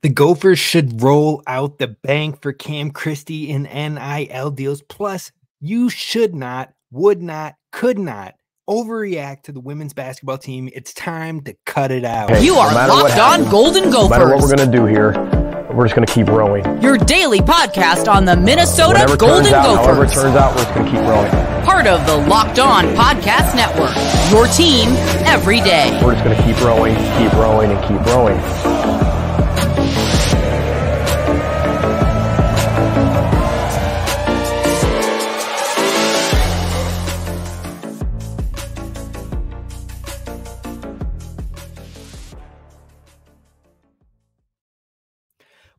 The Gophers should roll out the bank for Cam Christie in NIL deals. Plus, you should not, would not, could not overreact to the women's basketball team. It's time to cut it out. Hey, you are Locked On Golden Gophers. No matter what we're going to do here, we're just going to keep rowing. Your daily podcast on the Minnesota Golden Gophers. However it turns out, we're just going to keep rowing. Part of the Locked On Podcast Network. Your team every day. We're just going to keep rowing, and keep rowing.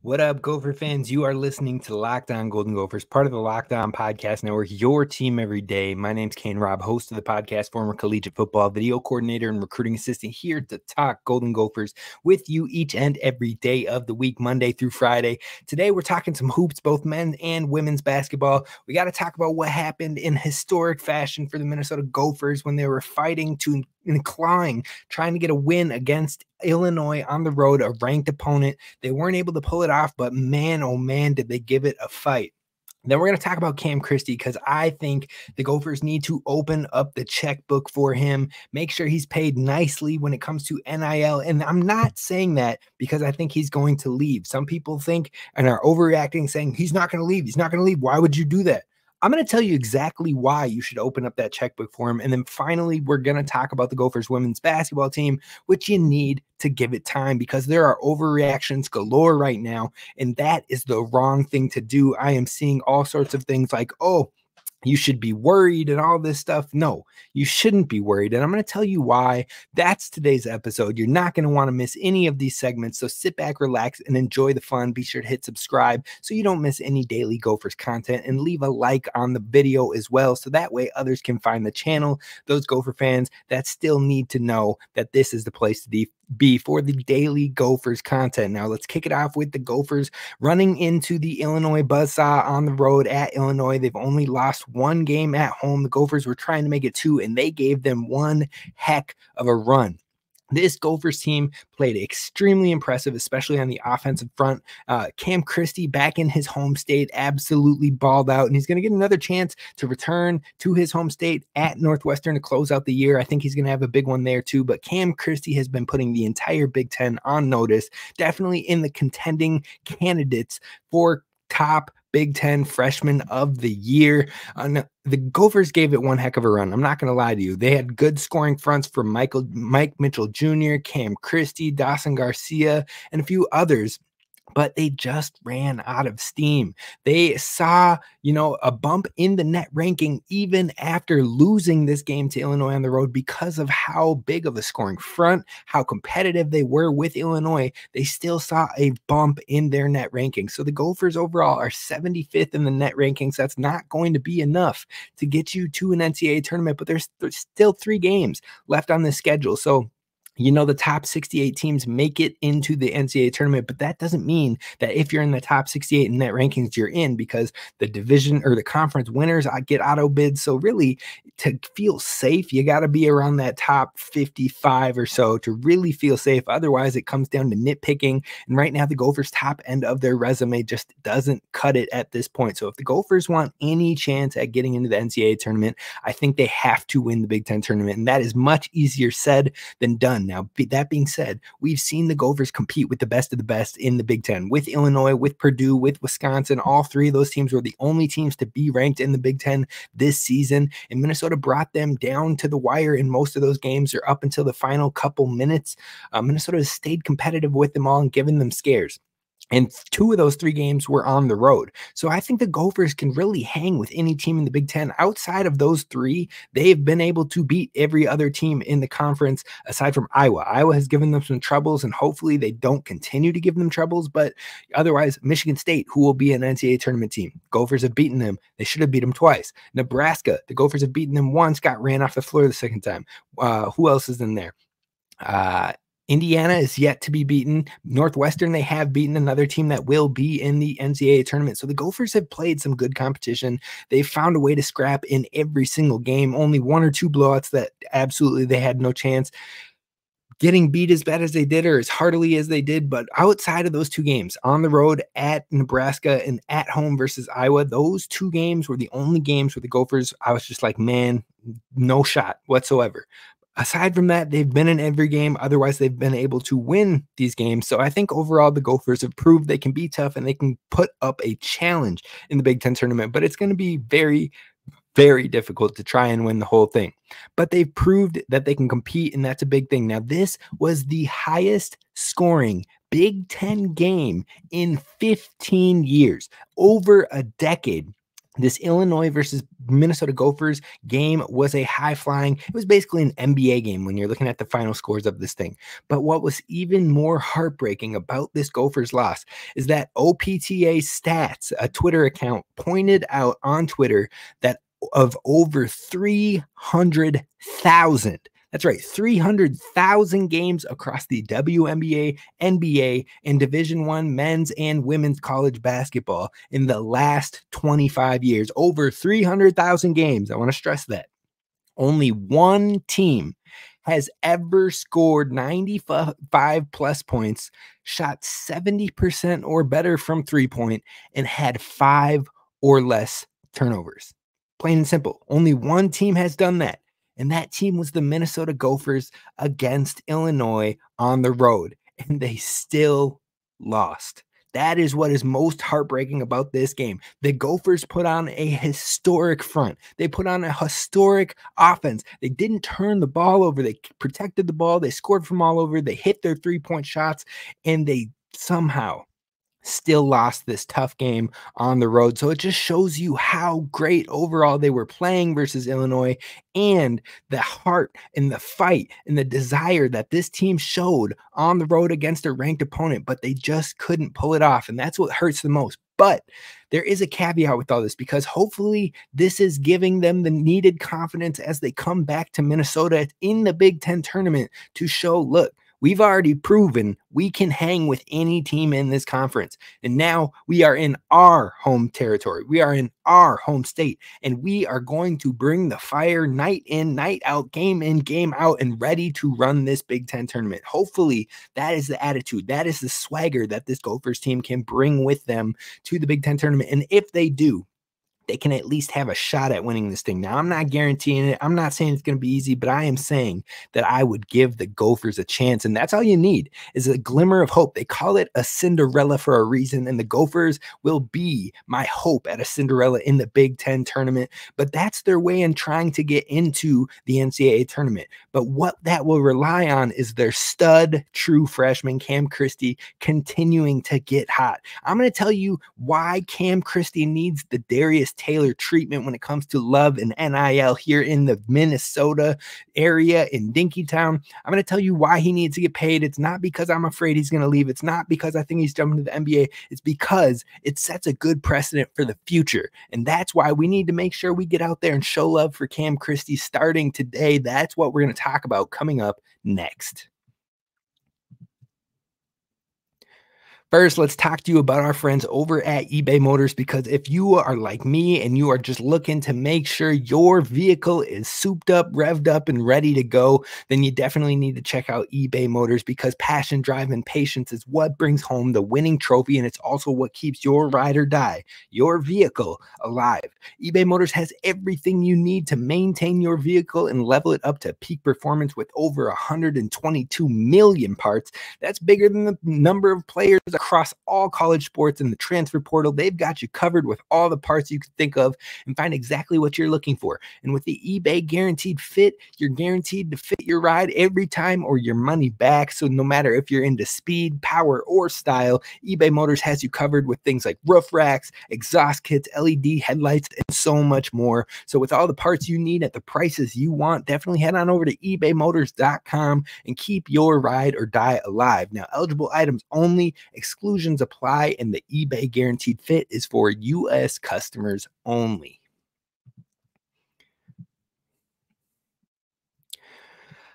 What up, Gopher fans? You are listening to Locked On Golden Gophers, part of the Locked On Podcast Network, your team every day. My name's Kane Rob, host of the podcast, former collegiate football video coordinator and recruiting assistant, here to talk Golden Gophers with you each and every day of the week, Monday through Friday. Today, we're talking some hoops, both men and women's basketball. We got to talk about what happened in historic fashion for the Minnesota Gophers when they were fighting to and clawing, trying to get a win against Illinois on the road, a ranked opponent. They weren't able to pull it off, but man, oh man, did they give it a fight. Then we're going to talk about Cam Christie, because I think the Gophers need to open up the checkbook for him, make sure he's paid nicely when it comes to NIL. And I'm not saying that because I think he's going to leave. Some people think and are overreacting, saying he's not going to leave. He's not going to leave. Why would you do that? I'm going to tell you exactly why you should open up that checkbook for him. And then finally, we're going to talk about the Gophers women's basketball team, which you need to give it time, because there are overreactions galore right now. And that is the wrong thing to do. I am seeing all sorts of things like, oh, you should be worried and all this stuff. No, you shouldn't be worried. And I'm going to tell you why. That's today's episode. You're not going to want to miss any of these segments. So sit back, relax, and enjoy the fun. Be sure to hit subscribe so you don't miss any daily Gophers content, and leave a like on the video as well, so that way others can find the channel. Those Gopher fans that still need to know that this is the place to be for the daily Gophers content. Now let's kick it off with the Gophers running into the Illinois buzzsaw on the road at Illinois. They've only lost one game at home. The Gophers were trying to make it two, and they gave them one heck of a run. This Gophers team played extremely impressive, especially on the offensive front. Cam Christie, back in his home state, absolutely balled out, and he's going to get another chance to return to his home state at Northwestern to close out the year. I think he's going to have a big one there too, but Cam Christie has been putting the entire Big Ten on notice, definitely in the contending candidates for top Big Ten freshman of the year. The Gophers gave it one heck of a run. I'm not going to lie to you. They had good scoring fronts from Mike Mitchell Jr., Cam Christie, Dawson Garcia, and a few others, but they just ran out of steam. They saw, a bump in the net ranking even after losing this game to Illinois on the road, because of how big of a scoring front, how competitive they were with Illinois. They still saw a bump in their net ranking. So the Gophers overall are 75th in the net rankings. That's not going to be enough to get you to an NCAA tournament, but there's still 3 games left on the schedule. So the top 68 teams make it into the NCAA tournament, but that doesn't mean that if you're in the top 68 in net rankings, you're in, because the division or the conference winners get auto bids. So really, to feel safe, you got to be around that top 55 or so to really feel safe. Otherwise, it comes down to nitpicking. And right now, the Gophers' top end of their resume just doesn't cut it at this point. So if the Gophers want any chance at getting into the NCAA tournament, I think they have to win the Big Ten tournament. And that is much easier said than done. Now, that being said, we've seen the Gophers compete with the best of the best in the Big Ten, with Illinois, with Purdue, with Wisconsin. All 3 of those teams were the only teams to be ranked in the Big Ten this season, and Minnesota brought them down to the wire in most of those games, or up until the final couple minutes. Minnesota has stayed competitive with them all and given them scares. And 2 of those 3 games were on the road. So I think the Gophers can really hang with any team in the Big Ten. Outside of those 3, they've been able to beat every other team in the conference aside from Iowa. Iowa has given them some troubles, and hopefully they don't continue to give them troubles. But otherwise, Michigan State, who will be an NCAA tournament team, Gophers have beaten them. They should have beat them twice. Nebraska, the Gophers have beaten them once, got ran off the floor the second time. Who else is in there? Indiana is yet to be beaten. Northwestern, they have beaten, another team that will be in the NCAA tournament. So the Gophers have played some good competition. They've found a way to scrap in every single game. Only 1 or 2 blowouts that absolutely they had no chance. getting beat as bad as they did or as heartily as they did. But outside of those two games, on the road at Nebraska and at home versus Iowa, those two games were the only games where the Gophers, I was just like, man, no shot whatsoever. Aside from that, they've been in every game. Otherwise, they've been able to win these games. So I think overall, the Gophers have proved they can be tough and they can put up a challenge in the Big Ten tournament. But it's going to be very, very difficult to try and win the whole thing. But they've proved that they can compete, and that's a big thing. Now, this was the highest scoring Big Ten game in 15 years, over a decade. This Illinois versus Minnesota Gophers game was a high-flying, it was basically an NBA game when you're looking at the final scores of this thing. But what was even more heartbreaking about this Gophers loss is that OPTA Stats, a Twitter account, pointed out on Twitter that of over 300,000, that's right, 300,000 games across the WNBA, NBA, and Division I men's and women's college basketball in the last 25 years. Over 300,000 games. I want to stress that. Only one team has ever scored 95 plus points, shot 70% or better from three-point, and had 5 or less turnovers. Plain and simple. Only one team has done that. And that team was the Minnesota Gophers against Illinois on the road. And they still lost. That is what is most heartbreaking about this game. The Gophers put on a historic front. They put on a historic offense. They didn't turn the ball over. They protected the ball. They scored from all over. They hit their three-point shots. And they somehow still lost this tough game on the road. So it just shows you how great overall they were playing versus Illinois, and the heart and the fight and the desire that this team showed on the road against a ranked opponent, but they just couldn't pull it off. And that's what hurts the most. But there is a caveat with all this, because hopefully this is giving them the needed confidence as they come back to Minnesota in the Big Ten tournament to show, look, we've already proven we can hang with any team in this conference. And now we are in our home territory. We are in our home state. And we are going to bring the fire night in, night out, game in, game out, and ready to run this Big Ten tournament. Hopefully that is the attitude. That is the swagger that this Gophers team can bring with them to the Big Ten tournament. And if they do, they can at least have a shot at winning this thing. Now, I'm not guaranteeing it. I'm not saying it's going to be easy, but I am saying that I would give the Gophers a chance. And that's all you need, is a glimmer of hope. They call it a Cinderella for a reason. And the Gophers will be my hope at a Cinderella in the Big Ten tournament. But that's their way in trying to get into the NCAA tournament. But what that will rely on is their stud true freshman, Cam Christie, continuing to get hot. I'm going to tell you why Cam Christie needs the Darius Taylor treatment when it comes to love and NIL here in the Minnesota area in Dinkytown. I'm going to tell you why he needs to get paid. It's not because I'm afraid he's going to leave. It's not because I think he's jumping to the NBA. It's because it sets a good precedent for the future. And that's why we need to make sure we get out there and show love for Cam Christie starting today. That's what we're going to talk about coming up next. First, let's talk to you about our friends over at eBay Motors, because if you are like me and you are just looking to make sure your vehicle is souped up, revved up, and ready to go, then you definitely need to check out eBay Motors, because passion, drive, and patience is what brings home the winning trophy, and it's also what keeps your ride or die, your vehicle, alive. eBay Motors has everything you need to maintain your vehicle and level it up to peak performance with over 122 million parts. That's bigger than the number of players across all college sports in the transfer portal. They've got you covered with all the parts you could think of and find exactly what you're looking for. And with the eBay Guaranteed Fit, you're guaranteed to fit your ride every time or your money back. So no matter if you're into speed, power, or style, eBay Motors has you covered with things like roof racks, exhaust kits, LED headlights, and so much more. So with all the parts you need at the prices you want, definitely head on over to ebaymotors.com and keep your ride or die alive. Now, eligible items only, exclusions apply, and the eBay Guaranteed Fit is for U.S. customers only.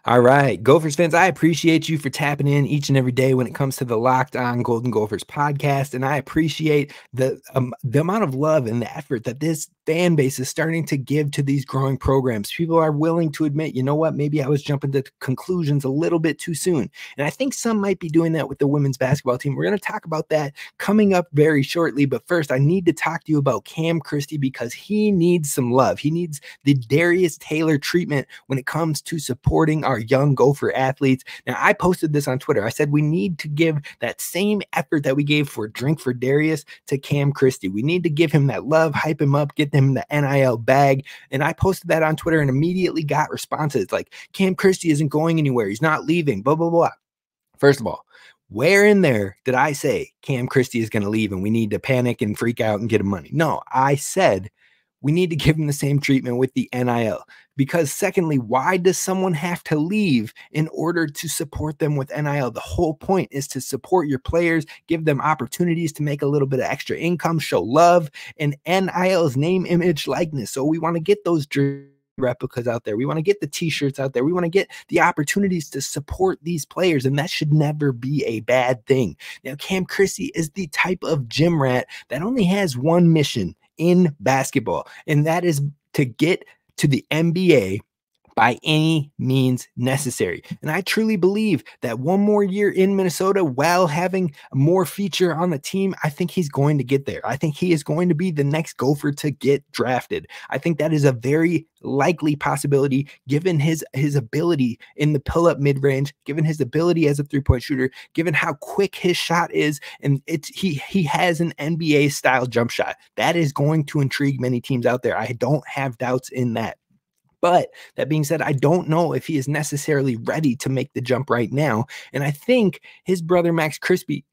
All right, Gophers fans, I appreciate you for tapping in each and every day when it comes to the Locked On Golden Gophers podcast, and I appreciate the amount of love and the effort that this fan base is starting to give to these growing programs. People are willing to admit, you know what, maybe I was jumping to conclusions a little bit too soon. And I think some might be doing that with the women's basketball team. We're going to talk about that coming up very shortly. But first, I need to talk to you about Cam Christie because he needs some love. He needs the Darius Taylor treatment when it comes to supporting our young Gopher athletes. Now, I posted this on Twitter. I said we need to give that same effort that we gave for Drink for Darius to Cam Christie. We need to give him that love, hype him up, get him the NIL bag. And I posted that on Twitter and immediately got responses like, Cam Christie isn't going anywhere. He's not leaving, blah, blah, blah. First of all, where in there did I say Cam Christie is going to leave and we need to panic and freak out and get him money? No, I said we need to give him the same treatment with the NIL. Because secondly, why does someone have to leave in order to support them with NIL? The whole point is to support your players, give them opportunities to make a little bit of extra income, show love, and NIL is name, image, likeness. So we want to get those replicas out there. We want to get the t-shirts out there. We want to get the opportunities to support these players, and that should never be a bad thing. Now, Cam Christie is the type of gym rat that only has one mission in basketball, and that is to get to the NBA by any means necessary. And I truly believe that one more year in Minnesota while having more feature on the team, I think he's going to get there. I think he is going to be the next Gopher to get drafted. I think that is a very likely possibility given his ability in the pull-up mid-range, given his ability as a three-point shooter, given how quick his shot is, and he has an NBA-style jump shot. That is going to intrigue many teams out there. I don't have doubts in that. But that being said, I don't know if he is necessarily ready to make the jump right now. And I think his brother, Max Christie,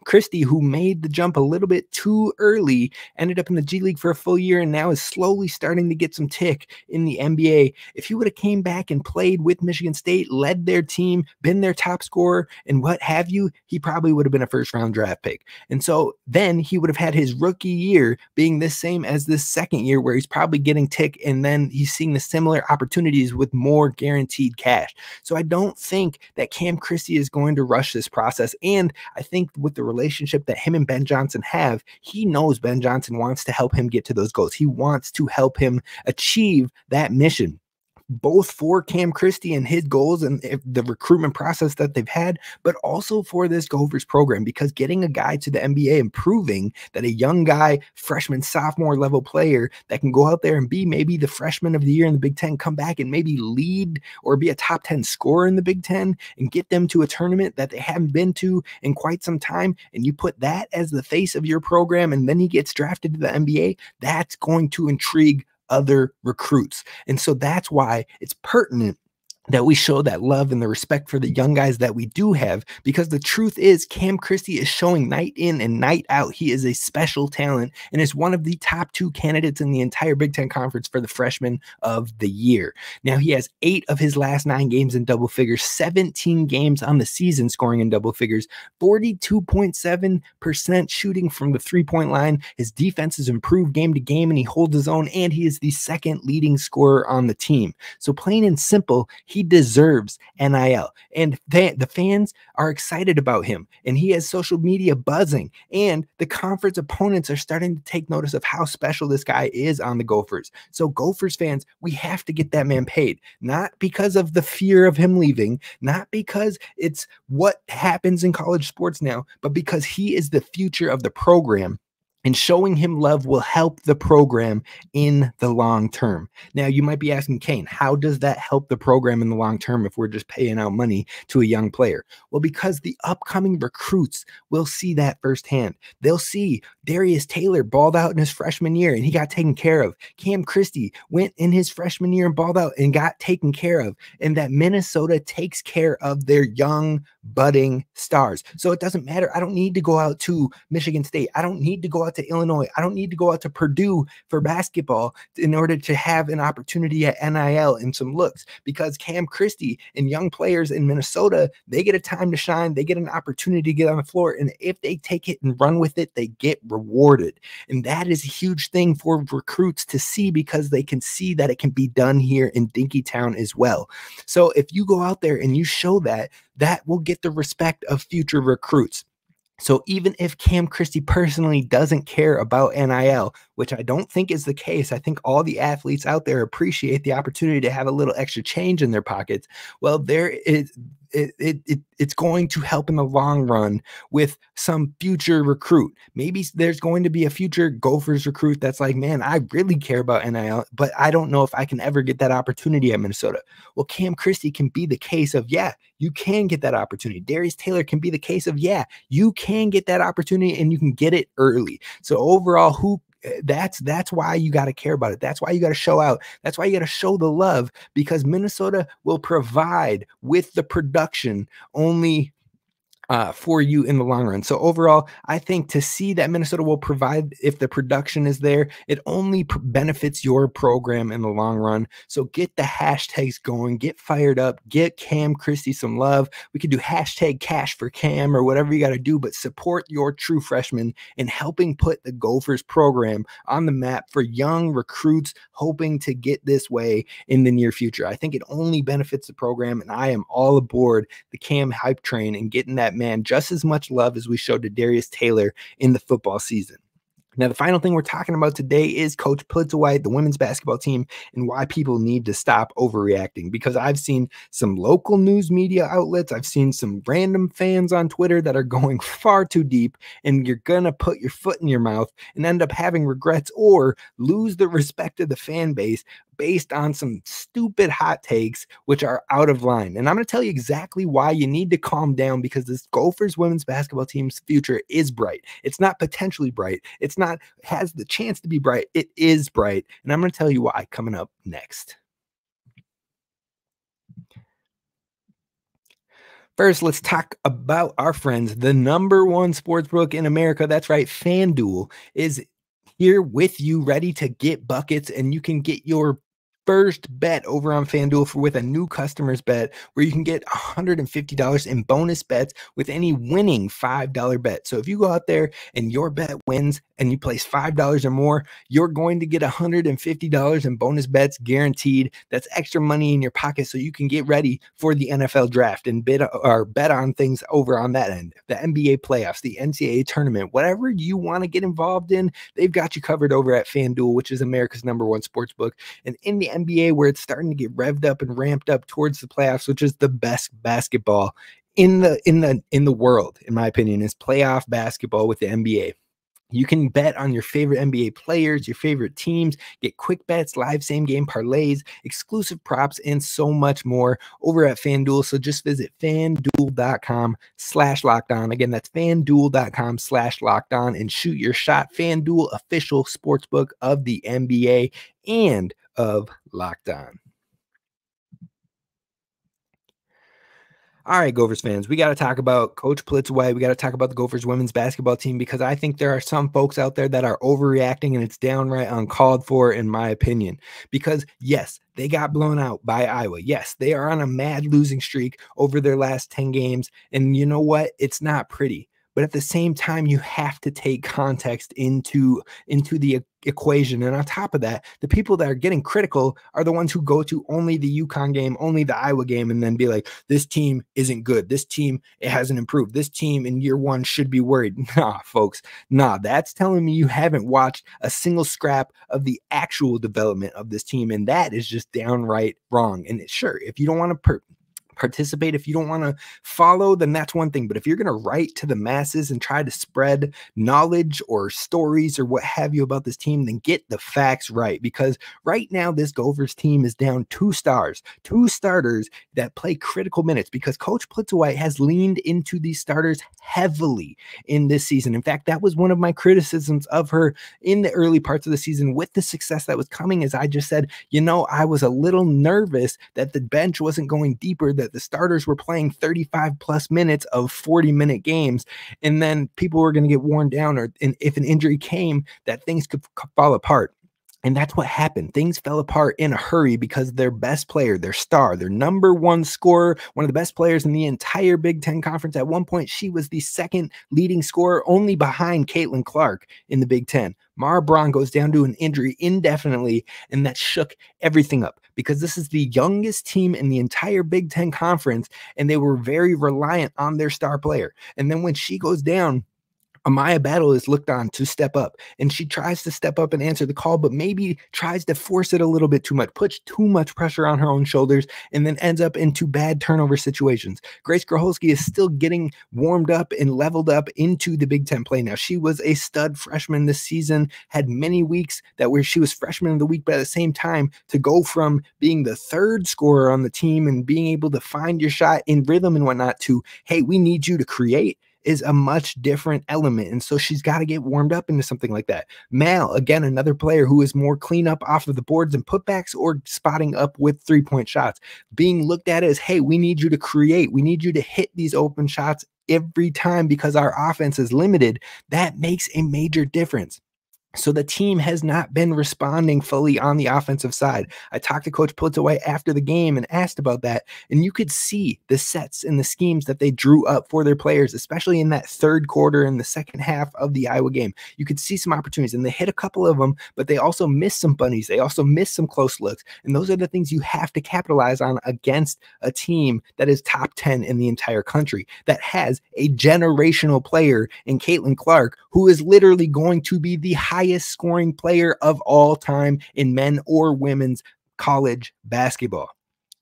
who made the jump a little bit too early, ended up in the G League for a full year and now is slowly starting to get some tick in the NBA. If he would have came back and played with Michigan State, led their team, been their top scorer, and what have you, he probably would have been a first-round draft pick. And so then he would have had his rookie year being the same as this second year where he's probably getting tick, and then he's seeing the similar opportunities with more guaranteed cash. So I don't think that Cam Christie is going to rush this process. And I think with the relationship that him and Ben Johnson have, he knows Ben Johnson wants to help him get to those goals. He wants to help him achieve that mission, both for Cam Christie and his goals and the recruitment process that they've had, but also for this Gophers program, because getting a guy to the NBA and proving that a young guy, freshman, sophomore level player that can go out there and be maybe the freshman of the year in the Big Ten, come back and maybe lead or be a top 10 scorer in the Big Ten and get them to a tournament that they haven't been to in quite some time. And you put that as the face of your program, and then he gets drafted to the NBA, that's going to intrigue other recruits. And so that's why it's pertinent that we show that love and the respect for the young guys that we do have, because the truth is Cam Christie is showing night in and night out. He is a special talent and is one of the top 2 candidates in the entire Big Ten Conference for the freshman of the year. Now, he has 8 of his last 9 games in double figures, 17 games on the season scoring in double figures, 42.7% shooting from the three-point line. His defense has improved game to game and he holds his own, and he is the second leading scorer on the team. So plain and simple, he deserves NIL, and the fans are excited about him, and he has social media buzzing, and the conference opponents are starting to take notice of how special this guy is on the Gophers. So Gophers fans, we have to get that man paid, not because of the fear of him leaving, not because it's what happens in college sports now, but because he is the future of the program. And showing him love will help the program in the long term. Now, you might be asking, Kane, how does that help the program in the long term if we're just paying out money to a young player? Well, because the upcoming recruits will see that firsthand. They'll see Darius Taylor balled out in his freshman year and he got taken care of. Cam Christie went in his freshman year and balled out and got taken care of. And that Minnesota takes care of their young, budding stars. So it doesn't matter. I don't need to go out to Michigan State. I don't need to go out to Illinois. I don't need to go out to Purdue for basketball in order to have an opportunity at NIL and some looks, because Cam Christie and young players in Minnesota, they get a time to shine. They get an opportunity to get on the floor. And if they take it and run with it, they get rewarded. And that is a huge thing for recruits to see, because they can see that it can be done here in Dinkytown as well. So if you go out there and you show that, that will get the respect of future recruits. So even if Cam Christie personally doesn't care about NIL, which I don't think is the case, I think all the athletes out there appreciate the opportunity to have a little extra change in their pockets. Well, it's going to help in the long run with some future recruit. Maybe there's going to be a future Gophers recruit that's like, man, I really care about NIL, but I don't know if I can ever get that opportunity at Minnesota. Well, Cam Christie can be the case of, yeah, you can get that opportunity. Darius Taylor can be the case of, yeah, you can get that opportunity and you can get it early. So overall, that's why you got to care about it. That's why you got to show out. That's why you got to show the love, because Minnesota will provide with the production only for you in the long run. So overall, I think to see that Minnesota will provide if the production is there, it only benefits your program in the long run. So get the hashtags going, get fired up, get Cam Christie some love. We could do hashtag cash for Cam or whatever you got to do, but support your true freshmen in helping put the Gophers program on the map for young recruits hoping to get this way in the near future. I think it only benefits the program, and I am all aboard the Cam hype train and getting that man just as much love as we showed to Darius Taylor in the football season. Now, the final thing we're talking about today is Coach Plitzuweit, the women's basketball team, and why people need to stop overreacting. Because I've seen some local news media outlets, I've seen some random fans on Twitter that are going far too deep, and you're going to put your foot in your mouth and end up having regrets or lose the respect of the fan base based on some stupid hot takes, which are out of line. And I'm going to tell you exactly why you need to calm down, because this Gophers women's basketball team's future is bright. It's not potentially bright. It's not has the chance to be bright. It is bright. And I'm going to tell you why coming up next. First, let's talk about our friends. The number one sportsbook in America, that's right, FanDuel, is here with you, ready to get buckets, and you can get your first bet over on FanDuel with a new customer's bet where you can get $150 in bonus bets with any winning $5 bet. So if you go out there and your bet wins and you place $5 or more, you're going to get $150 in bonus bets guaranteed. That's extra money in your pocket so you can get ready for the NFL draft and bet on things over on that end. The NBA playoffs, the NCAA tournament, whatever you want to get involved in, they've got you covered over at FanDuel, which is America's number one sportsbook. And in the NBA, where it's starting to get revved up and ramped up towards the playoffs, which is the best basketball in the world, in my opinion, is playoff basketball with the NBA. You can bet on your favorite NBA players, your favorite teams, get quick bets, live same game parlays, exclusive props, and so much more over at FanDuel. So just visit FanDuel.com/lockedon. Again, that's FanDuel.com/lockedon and shoot your shot. FanDuel, official sportsbook of the NBA and of Locked On. All right, Gophers fans, we got to talk about Coach Plitzuweit. We got to talk about the Gophers women's basketball team, because I think there are some folks out there that are overreacting, and it's downright uncalled for, in my opinion. Because, yes, they got blown out by Iowa. Yes, they are on a mad losing streak over their last 10 games. And you know what? It's not pretty. But at the same time, you have to take context into the equation. And on top of that, the people that are getting critical are the ones who go to only the UConn game, only the Iowa game, and then be like, this team isn't good. This team, it hasn't improved. This team in year one should be worried. Nah, folks. Nah, that's telling me you haven't watched a single scrap of the actual development of this team. And that is just downright wrong. And sure, if you don't want to participate, if you don't want to follow, then that's one thing. But if you're going to write to the masses and try to spread knowledge or stories or what have you about this team, then get the facts right. Because right now, this Gophers team is down two starters that play critical minutes, because Coach Plitzuweit has leaned into these starters heavily in this season. In fact, that was one of my criticisms of her in the early parts of the season with the success that was coming. As I just said, I was a little nervous that the bench wasn't going deeper, that the starters were playing 35 plus minutes of 40-minute games, and then people were going to get worn down, or if an injury came, that things could fall apart. And that's what happened. Things fell apart in a hurry because their best player, their star, their number one scorer, one of the best players in the entire Big Ten Conference. At one point, she was the second leading scorer, only behind Caitlin Clark in the Big Ten. Mara Braun goes down to an injury indefinitely, and that shook everything up, because this is the youngest team in the entire Big Ten Conference, and they were very reliant on their star player. And then when she goes down, Amaya Battle is looked on to step up, and she tries to step up and answer the call, but maybe tries to force it a little bit too much, puts too much pressure on her own shoulders, and then ends up into bad turnover situations. Grace Groholski is still getting warmed up and leveled up into the Big Ten play now. She was a stud freshman this season, had many weeks where she was freshman of the week, but at the same time, to go from being the third scorer on the team and being able to find your shot in rhythm and whatnot to, hey, we need you to create, is a much different element. And so she's got to get warmed up into something like that. Mal, again, another player who is more cleanup off of the boards and putbacks or spotting up with 3-point shots, being looked at as, hey, we need you to create. We need you to hit these open shots every time because our offense is limited. That makes a major difference. So the team has not been responding fully on the offensive side. I talked to Coach Plitzaway after the game and asked about that, and you could see the sets and the schemes that they drew up for their players, especially in that third quarter and the second half of the Iowa game. You could see some opportunities, and they hit a couple of them, but they also missed some bunnies. They also missed some close looks, and those are the things you have to capitalize on against a team that is top 10 in the entire country, that has a generational player in Caitlin Clark, who is literally going to be the highest scoring player of all time in men or women's college basketball.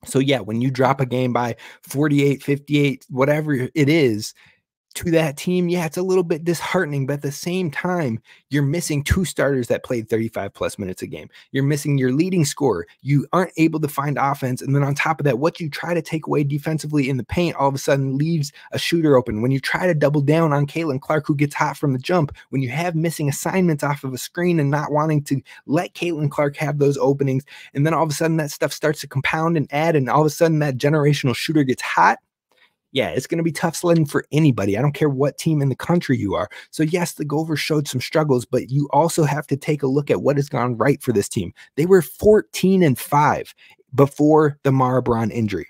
So yeah, when you drop a game by 48, 58, whatever it is, to that team, yeah, it's a little bit disheartening, but at the same time, you're missing 2 starters that played 35 plus minutes a game. You're missing your leading scorer. You aren't able to find offense. And then on top of that, what you try to take away defensively in the paint all of a sudden leaves a shooter open. When you try to double down on Caitlin Clark, who gets hot from the jump, when you have missing assignments off of a screen and not wanting to let Caitlin Clark have those openings, and then all of a sudden that stuff starts to compound and add, and all of a sudden that generational shooter gets hot, yeah, it's going to be tough sledding for anybody. I don't care what team in the country you are. So yes, the Gophers showed some struggles, but you also have to take a look at what has gone right for this team. They were 14-5 before the Mara Braun injury.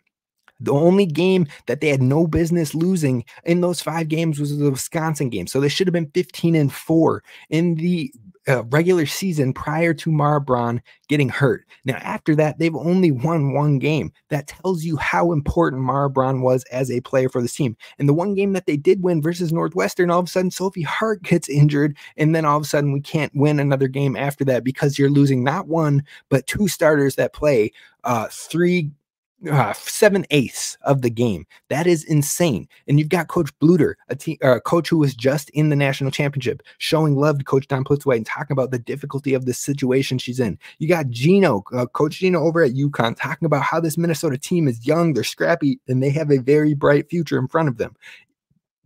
The only game that they had no business losing in those 5 games was the Wisconsin game. So they should have been 15-4 in the regular season prior to Mara Braun getting hurt. Now, after that, they've only won 1 game. That tells you how important Mara Braun was as a player for this team. And the one game that they did win versus Northwestern, all of a sudden, Sophie Hart gets injured. And then all of a sudden, we can't win another game after that because you're losing not 1, but 2 starters that play 7/8 of the game. That is insane. And you've got Coach Bluter, a coach who was just in the national championship, showing love to Coach Don Plitzaway and talking about the difficulty of the situation she's in. You got Gino, Coach Gino over at UConn, talking about how this Minnesota team is young, they're scrappy, and they have a very bright future in front of them.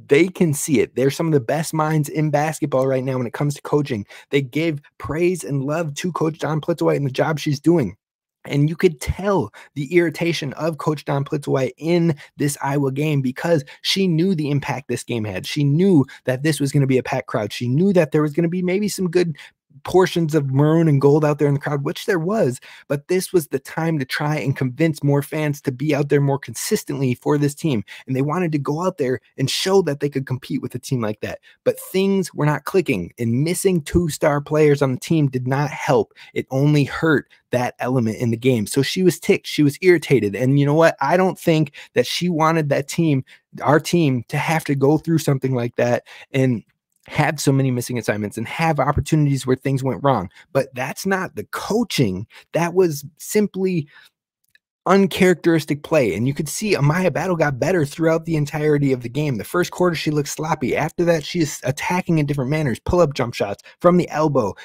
They can see it. They're some of the best minds in basketball right now when it comes to coaching. They give praise and love to Coach Don Plitzaway and the job she's doing. And you could tell the irritation of Coach Don Plitzaway in this Iowa game because she knew the impact this game had. She knew that this was going to be a packed crowd. She knew that there was going to be maybe some good portions of maroon and gold out there in the crowd, which there was, but this was the time to try and convince more fans to be out there more consistently for this team. And they wanted to go out there and show that they could compete with a team like that. But things were not clicking, and missing 2-star players on the team did not help. It only hurt that element in the game. So she was ticked. She was irritated. And you know what? I don't think that she wanted that team, our team, to have to go through something like that and have so many missing assignments and have opportunities where things went wrong. But that's not the coaching. That was simply uncharacteristic play. And you could see Amaya Battle got better throughout the entirety of the game. The first quarter, she looked sloppy. After that, she is attacking in different manners, pull-up jump shots from the elbow,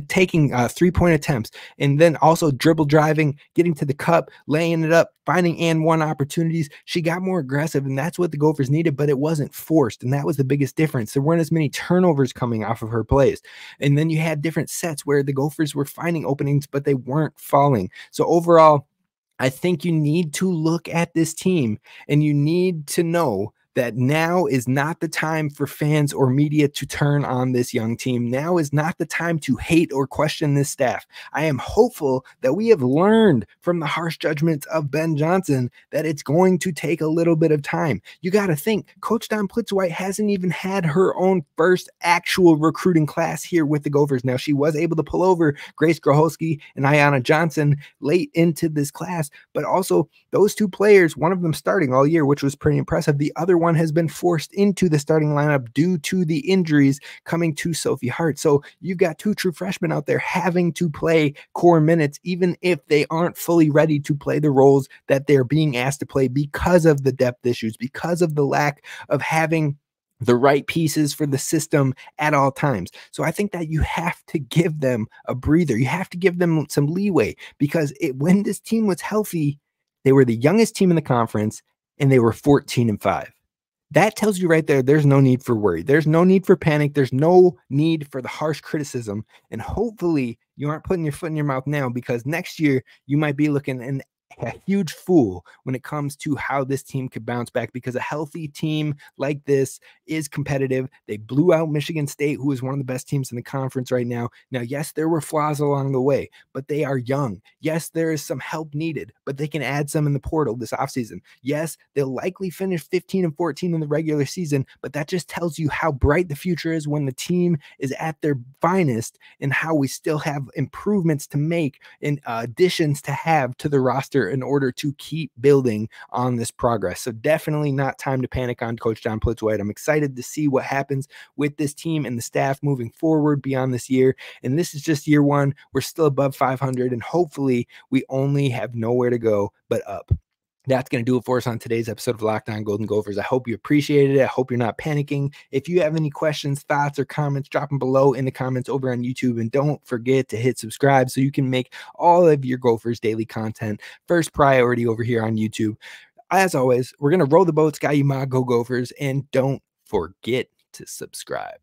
taking 3-point attempts, and then also dribble driving, getting to the cup, laying it up, finding and one opportunities. She got more aggressive, and that's what the Gophers needed, but it wasn't forced, and that was the biggest difference. There weren't as many turnovers coming off of her plays. And then you had different sets where the Gophers were finding openings, but they weren't falling. So overall, I think you need to look at this team and you need to know that now is not the time for fans or media to turn on this young team. Now is not the time to hate or question this staff. I am hopeful that we have learned from the harsh judgments of Ben Johnson that it's going to take a little bit of time. You got to think, Coach Don Plitzaway hasn't even had her own first actual recruiting class here with the Gophers. Now, she was able to pull over Grace Groholski and Ayanna Johnson late into this class, but also those 2 players, one of them starting all year, which was pretty impressive. The other one has been forced into the starting lineup due to the injuries coming to Sophie Hart. So you've got two true freshmen out there having to play core minutes, even if they aren't fully ready to play the roles that they're being asked to play because of the depth issues, because of the lack of having the right pieces for the system at all times. So I think that you have to give them a breather. You have to give them some leeway, because when this team was healthy, they were the youngest team in the conference and they were 14-5. That tells you right there, there's no need for worry. There's no need for panic. There's no need for the harsh criticism. And hopefully you aren't putting your foot in your mouth now, because next year you might be looking in a huge fool when it comes to how this team could bounce back, because a healthy team like this is competitive. They blew out Michigan State, who is one of the best teams in the conference right now. Now, yes, there were flaws along the way, but they are young. Yes, there is some help needed, but they can add some in the portal this offseason. Yes, they'll likely finish 15-14 in the regular season, but that just tells you how bright the future is when the team is at their finest, and how we still have improvements to make and additions to have to the roster in order to keep building on this progress. So definitely not time to panic on Coach John Plitzwhite. I'm excited to see what happens with this team and the staff moving forward beyond this year. And this is just year one. We're still above 500, and hopefully we only have nowhere to go but up. That's going to do it for us on today's episode of Locked On Golden Gophers. I hope you appreciated it. I hope you're not panicking. If you have any questions, thoughts, or comments, drop them below in the comments over on YouTube. And don't forget to hit subscribe so you can make all of your Gophers daily content first priority over here on YouTube. As always, we're going to roll the boat, Sky Uma, go Gophers, and don't forget to subscribe.